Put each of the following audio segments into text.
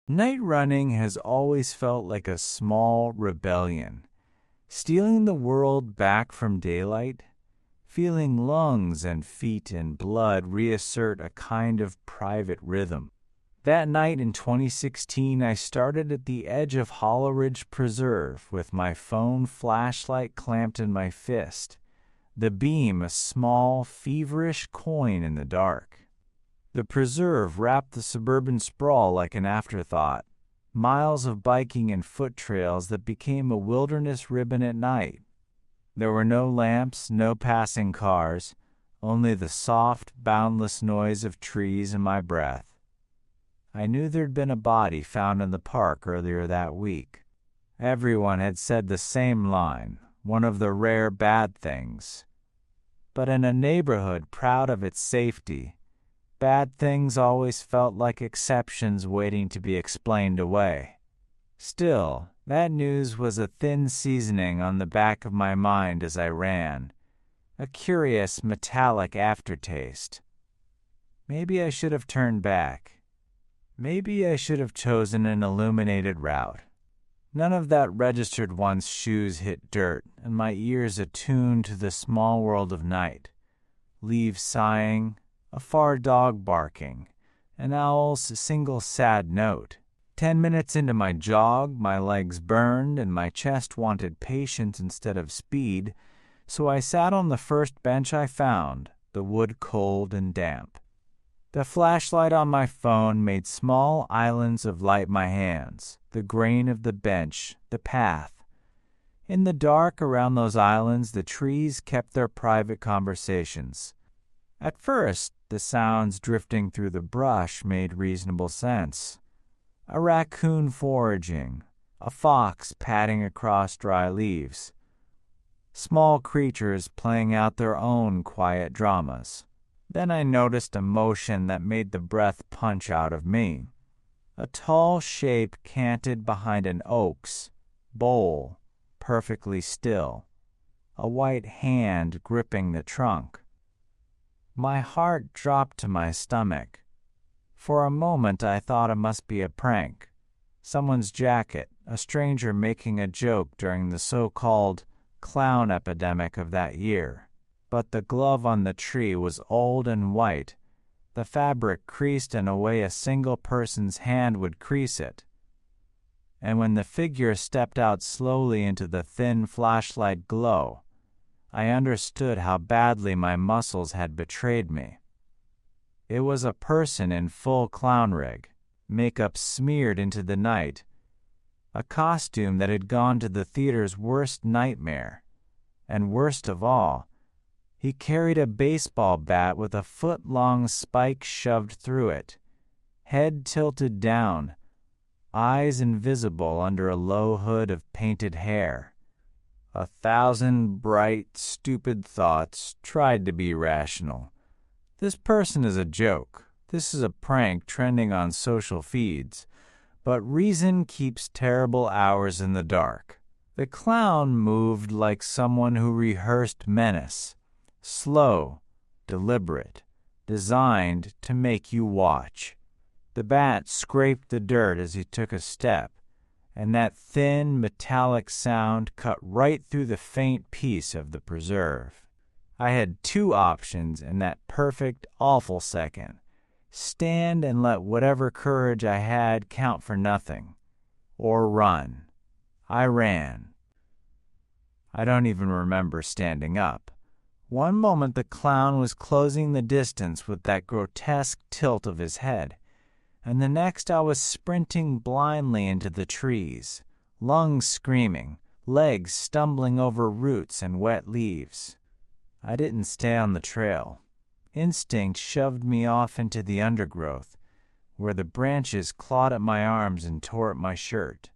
Night running has always felt like a small rebellion, stealing the world back from daylight, feeling lungs and feet and blood reassert a kind of private rhythm. That night in 2016, I started at the edge of Hollow Ridge Preserve with my phone flashlight clamped in my fist, the beam a small, feverish coin in the dark. The preserve wrapped the suburban sprawl like an afterthought, miles of biking and foot trails that became a wilderness ribbon at night. There were no lamps, no passing cars, only the soft, boundless noise of trees and my breath. I knew there'd been a body found in the park earlier that week. Everyone had said the same line, one of the rare bad things. But in a neighborhood proud of its safety, bad things always felt like exceptions waiting to be explained away. Still, that news was a thin seasoning on the back of my mind as I ran, a curious metallic aftertaste. Maybe I should have turned back. Maybe I should have chosen an illuminated route. None of that registered once shoes hit dirt and my ears attuned to the small world of night. Leaves sighing, a far dog barking, an owl's single sad note. 10 minutes into my jog, my legs burned and my chest wanted patience instead of speed, so I sat on the first bench I found, the wood cold and damp. The flashlight on my phone made small islands of light my hands, the grain of the bench, the path. In the dark around those islands, the trees kept their private conversations. At first, the sounds drifting through the brush made reasonable sense. A raccoon foraging, a fox padding across dry leaves. Small creatures playing out their own quiet dramas. Then I noticed a motion that made the breath punch out of me. A tall shape canted behind an oak's bole, perfectly still, a white hand gripping the trunk. My heart dropped to my stomach. For a moment I thought it must be a prank. Someone's jacket, a stranger making a joke during the so-called clown epidemic of that year. But the glove on the tree was old and white, the fabric creased in a way a single person's hand would crease it. And when the figure stepped out slowly into the thin flashlight glow, I understood how badly my muscles had betrayed me. It was a person in full clown rig, makeup smeared into the night, a costume that had gone to the theater's worst nightmare. And worst of all, he carried a baseball bat with a foot-long spike shoved through it, head tilted down, eyes invisible under a low hood of painted hair. 1,000 bright, stupid thoughts tried to be rational. This person is a joke. This is a prank trending on social feeds. But reason keeps terrible hours in the dark. The clown moved like someone who rehearsed menace. Slow, deliberate, designed to make you watch. The bat scraped the dirt as he took a step, and that thin, metallic sound cut right through the faint peace of the preserve. I had two options in that perfect, awful second. Stand and let whatever courage I had count for nothing. Or run. I ran. I don't even remember standing up. One moment the clown was closing the distance with that grotesque tilt of his head, and the next I was sprinting blindly into the trees, lungs screaming, legs stumbling over roots and wet leaves. I didn't stay on the trail. Instinct shoved me off into the undergrowth, where the branches clawed at my arms and tore at my shirt.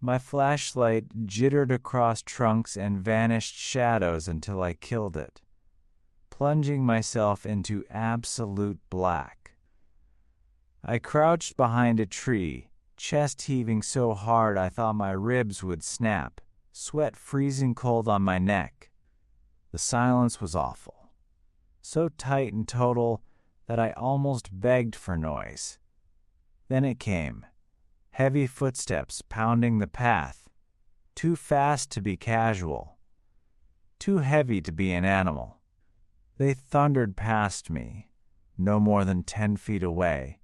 My flashlight jittered across trunks and vanished shadows until I killed it, plunging myself into absolute black. I crouched behind a tree, chest heaving so hard I thought my ribs would snap, sweat freezing cold on my neck. The silence was awful, so tight and total that I almost begged for noise. Then it came. Heavy footsteps pounding the path. Too fast to be casual. Too heavy to be an animal. They thundered past me, no more than 10 feet away,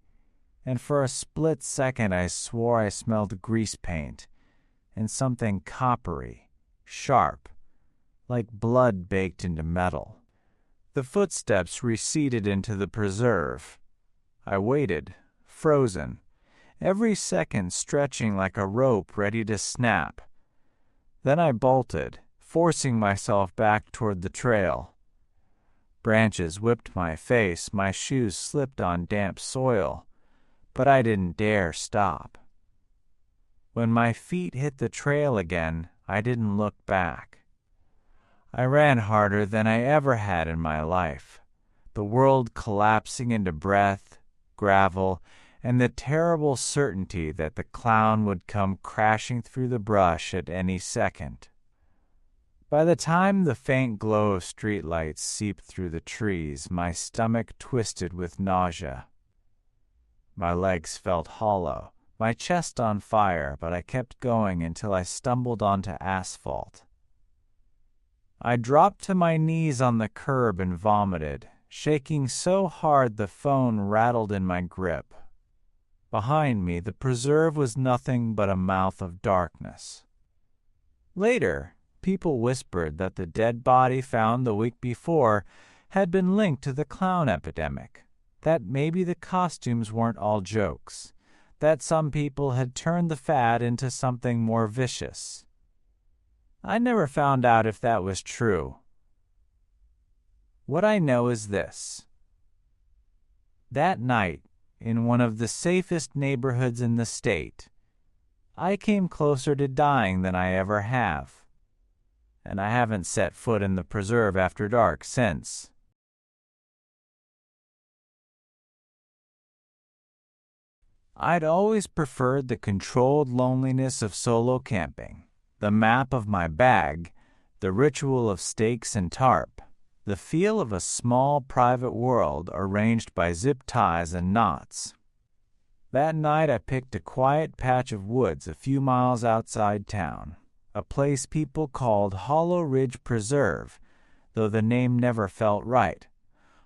and for a split second I swore I smelled grease paint and something coppery, sharp, like blood baked into metal. The footsteps receded into the preserve. I waited, frozen, every second stretching like a rope ready to snap. Then I bolted, forcing myself back toward the trail. Branches whipped my face, my shoes slipped on damp soil, but I didn't dare stop. When my feet hit the trail again, I didn't look back. I ran harder than I ever had in my life, the world collapsing into breath, gravel, and the terrible certainty that the clown would come crashing through the brush at any second. By the time the faint glow of streetlights seeped through the trees, my stomach twisted with nausea. My legs felt hollow, my chest on fire, but I kept going until I stumbled onto asphalt. I dropped to my knees on the curb and vomited, shaking so hard the phone rattled in my grip. Behind me, the preserve was nothing but a mouth of darkness. Later, people whispered that the dead body found the week before had been linked to the clown epidemic, that maybe the costumes weren't all jokes, that some people had turned the fad into something more vicious. I never found out if that was true. What I know is this. That night, in one of the safest neighborhoods in the state, I came closer to dying than I ever have. And I haven't set foot in the preserve after dark since. I'd always preferred the controlled loneliness of solo camping, the map of my bag, the ritual of stakes and tarp, the feel of a small private world arranged by zip ties and knots. That night I picked a quiet patch of woods a few miles outside town, a place people called Hollow Ridge Preserve, though the name never felt right.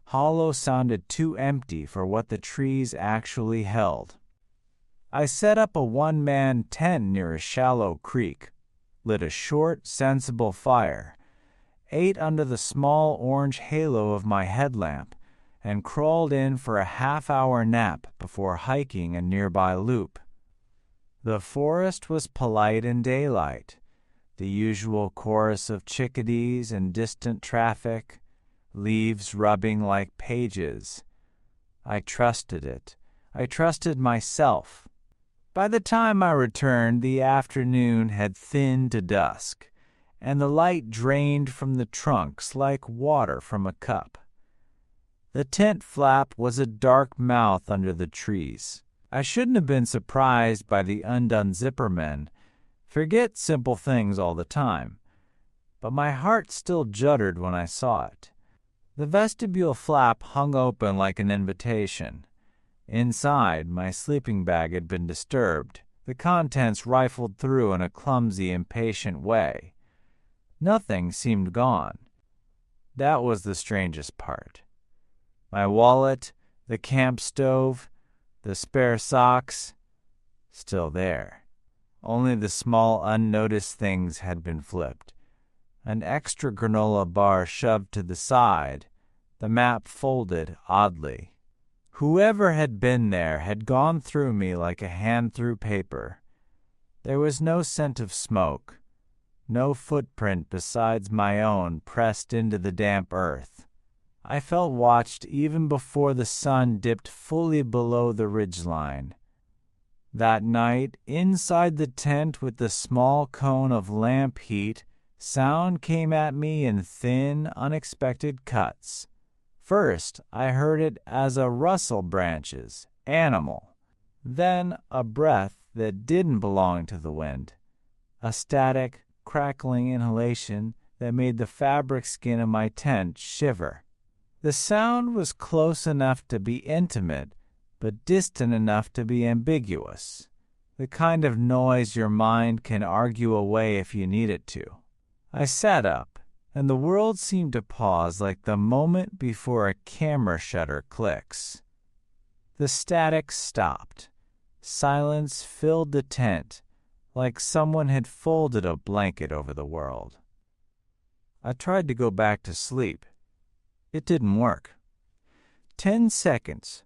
Hollow sounded too empty for what the trees actually held. I set up a one-man tent near a shallow creek, lit a short, sensible fire, ate under the small orange halo of my headlamp, and crawled in for a half-hour nap before hiking a nearby loop. The forest was polite in daylight, the usual chorus of chickadees and distant traffic, leaves rubbing like pages. I trusted it. I trusted myself. By the time I returned, the afternoon had thinned to dusk, and the light drained from the trunks like water from a cup. The tent flap was a dark mouth under the trees. I shouldn't have been surprised by the undone zippermen. Forget simple things all the time. But my heart still juddered when I saw it. The vestibule flap hung open like an invitation. Inside, my sleeping bag had been disturbed, the contents rifled through in a clumsy, impatient way. Nothing seemed gone. That was the strangest part. My wallet, the camp stove, the spare socks, still there. Only the small unnoticed things had been flipped. An extra granola bar shoved to the side, the map folded oddly. Whoever had been there had gone through me like a hand through paper. There was no scent of smoke, no footprint besides my own pressed into the damp earth. I felt watched even before the sun dipped fully below the ridgeline. That night, inside the tent with the small cone of lamp heat, sound came at me in thin, unexpected cuts. First, I heard it as a rustle branches, animal. Then a breath that didn't belong to the wind. A static, crackling inhalation that made the fabric skin of my tent shiver. The sound was close enough to be intimate, but distant enough to be ambiguous, the kind of noise your mind can argue away if you need it to. I sat up, and the world seemed to pause like the moment before a camera shutter clicks. The static stopped. Silence filled the tent, like someone had folded a blanket over the world. I tried to go back to sleep. It didn't work. 10 seconds.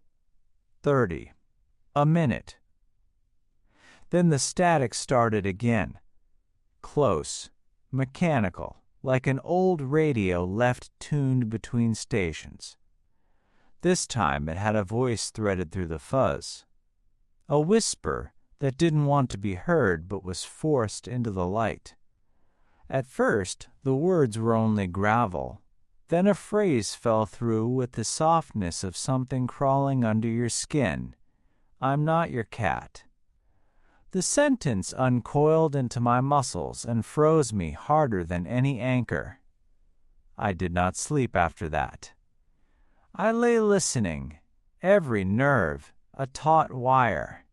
30. A minute. Then the static started again. Close, mechanical, like an old radio left tuned between stations. This time it had a voice threaded through the fuzz. A whisper that didn't want to be heard but was forced into the light. At first, the words were only gravel. Then a phrase fell through with the softness of something crawling under your skin. I'm not your cat. The sentence uncoiled into my muscles and froze me harder than any anchor. I did not sleep after that. I lay listening, every nerve a taut wire.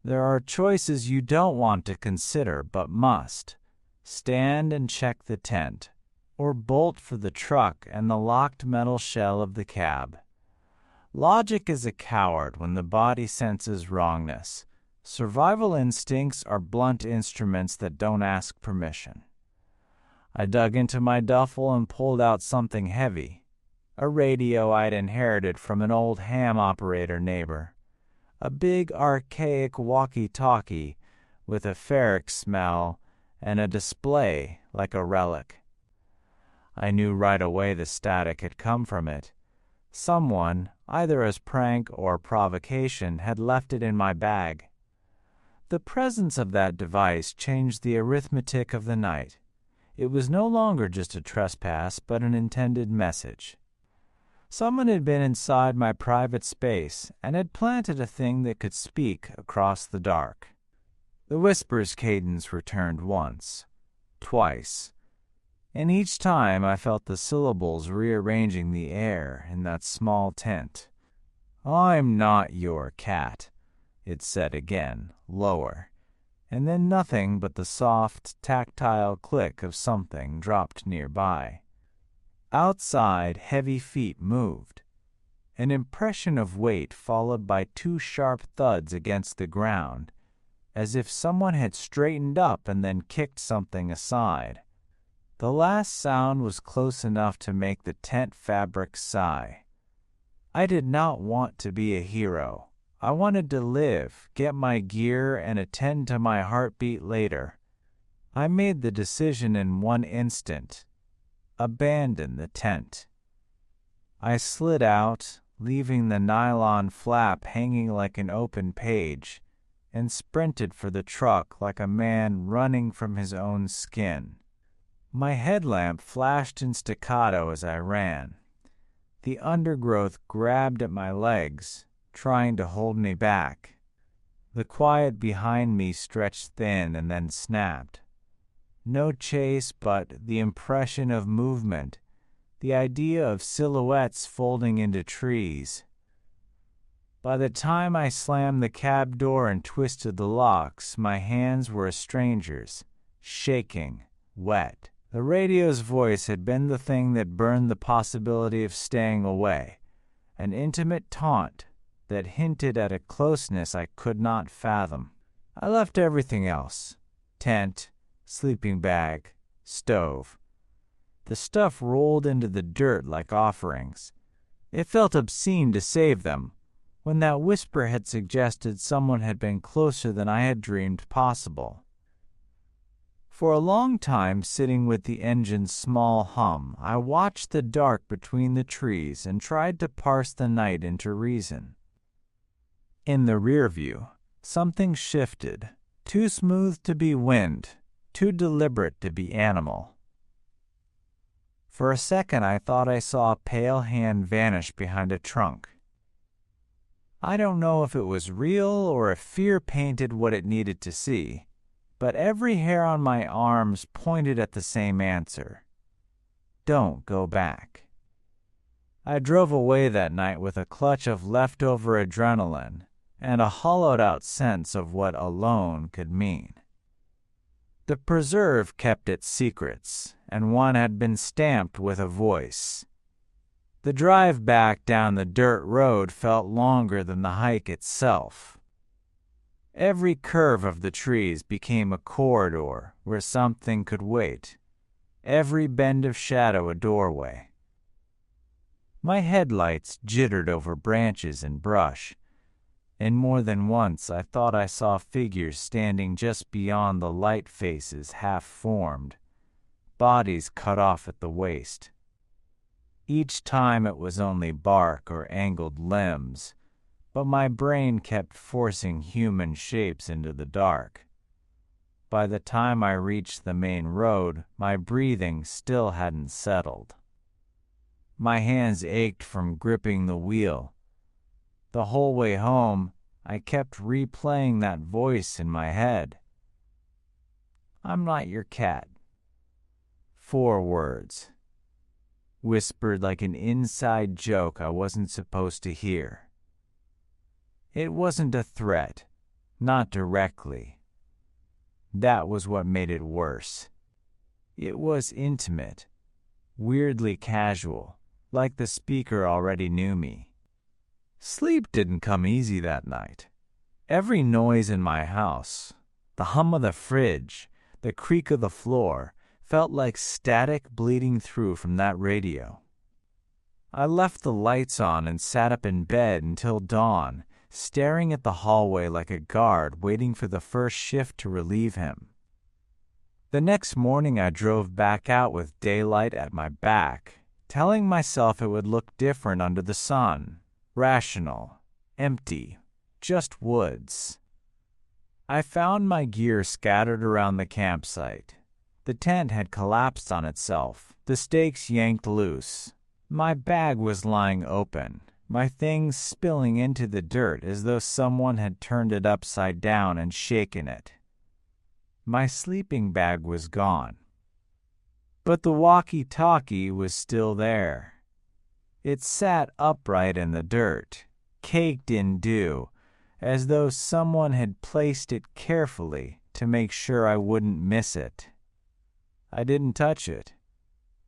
There are choices you don't want to consider but must. Stand and check the tent, or bolt for the truck and the locked metal shell of the cab. Logic is a coward when the body senses wrongness. Survival instincts are blunt instruments that don't ask permission. I dug into my duffel and pulled out something heavy, a radio I'd inherited from an old ham operator neighbor, a big archaic walkie-talkie with a ferric smell and a display like a relic. I knew right away the static had come from it. Someone, either as prank or provocation, had left it in my bag. The presence of that device changed the arithmetic of the night. It was no longer just a trespass, but an intended message. Someone had been inside my private space and had planted a thing that could speak across the dark. The whisper's cadence returned once, twice, and each time I felt the syllables rearranging the air in that small tent. I'm not your cat, it said again, lower, and then nothing but the soft, tactile click of something dropped nearby. Outside, heavy feet moved, an impression of weight followed by 2 sharp thuds against the ground, as if someone had straightened up and then kicked something aside. The last sound was close enough to make the tent fabric sigh. I did not want to be a hero. I wanted to live, get my gear, and attend to my heartbeat later. I made the decision in one instant. Abandon the tent. I slid out, leaving the nylon flap hanging like an open page, and sprinted for the truck like a man running from his own skin. My headlamp flashed in staccato as I ran. The undergrowth grabbed at my legs, trying to hold me back. The quiet behind me stretched thin and then snapped. No chase, but the impression of movement, the idea of silhouettes folding into trees. By the time I slammed the cab door and twisted the locks, my hands were a stranger's, shaking, wet. The radio's voice had been the thing that burned the possibility of staying away, an intimate taunt that hinted at a closeness I could not fathom. I left everything else, tent, sleeping bag, stove. The stuff rolled into the dirt like offerings. It felt obscene to save them, when that whisper had suggested someone had been closer than I had dreamed possible. For a long time, sitting with the engine's small hum, I watched the dark between the trees and tried to parse the night into reason. In the rear view, something shifted, too smooth to be wind, too deliberate to be animal. For a second I thought I saw a pale hand vanish behind a trunk. I don't know if it was real or if fear painted what it needed to see, but every hair on my arms pointed at the same answer. Don't go back. I drove away that night with a clutch of leftover adrenaline and a hollowed-out sense of what alone could mean. The preserve kept its secrets, and one had been stamped with a voice. The drive back down the dirt road felt longer than the hike itself. Every curve of the trees became a corridor where something could wait, every bend of shadow a doorway. My headlights jittered over branches and brush, and more than once I thought I saw figures standing just beyond the light, faces half-formed, bodies cut off at the waist. Each time it was only bark or angled limbs, but my brain kept forcing human shapes into the dark. By the time I reached the main road, my breathing still hadn't settled. My hands ached from gripping the wheel. The whole way home, I kept replaying that voice in my head. "I'm not your cat." 4 words, whispered like an inside joke I wasn't supposed to hear. It wasn't a threat, not directly. That was what made it worse. It was intimate, weirdly casual, like the speaker already knew me. Sleep didn't come easy that night. Every noise in my house, the hum of the fridge, the creak of the floor, felt like static bleeding through from that radio. I left the lights on and sat up in bed until dawn, staring at the hallway like a guard waiting for the first shift to relieve him. The next morning I drove back out with daylight at my back, telling myself it would look different under the sun, rational, empty, just woods. I found my gear scattered around the campsite. The tent had collapsed on itself, the stakes yanked loose. My bag was lying open, my things spilling into the dirt as though someone had turned it upside down and shaken it. My sleeping bag was gone. But the walkie-talkie was still there. It sat upright in the dirt, caked in dew, as though someone had placed it carefully to make sure I wouldn't miss it. I didn't touch it.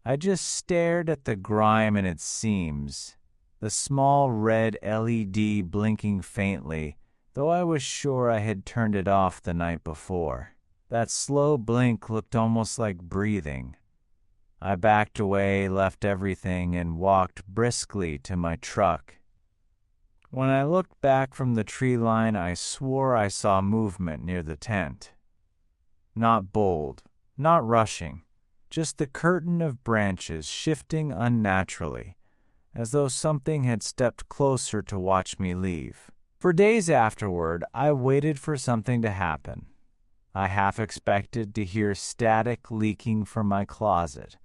I just stared at the grime in its seams, the small red LED blinking faintly, though I was sure I had turned it off the night before. That slow blink looked almost like breathing. I backed away, left everything, and walked briskly to my truck. When I looked back from the tree line, I swore I saw movement near the tent. Not bold, not rushing, just the curtain of branches shifting unnaturally, as though something had stepped closer to watch me leave. For days afterward, I waited for something to happen. I half expected to hear static leaking from my closet,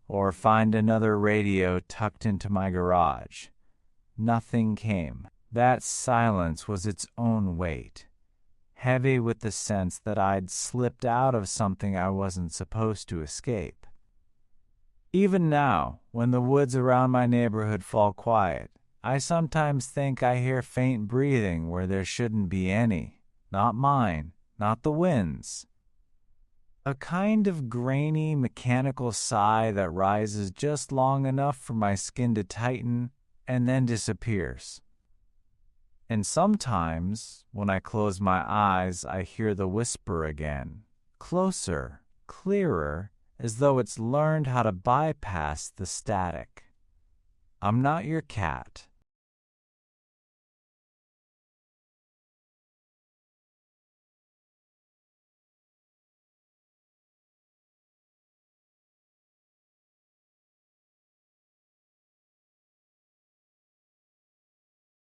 or find another radio tucked into my garage. Nothing came. That silence was its own weight, heavy with the sense that I'd slipped out of something I wasn't supposed to escape. Even now, when the woods around my neighborhood fall quiet, I sometimes think I hear faint breathing where there shouldn't be any. Not mine, not the wind's. A kind of grainy, mechanical sigh that rises just long enough for my skin to tighten and then disappears. And sometimes, when I close my eyes, I hear the whisper again, closer, clearer, as though it's learned how to bypass the static. "I'm not your cat.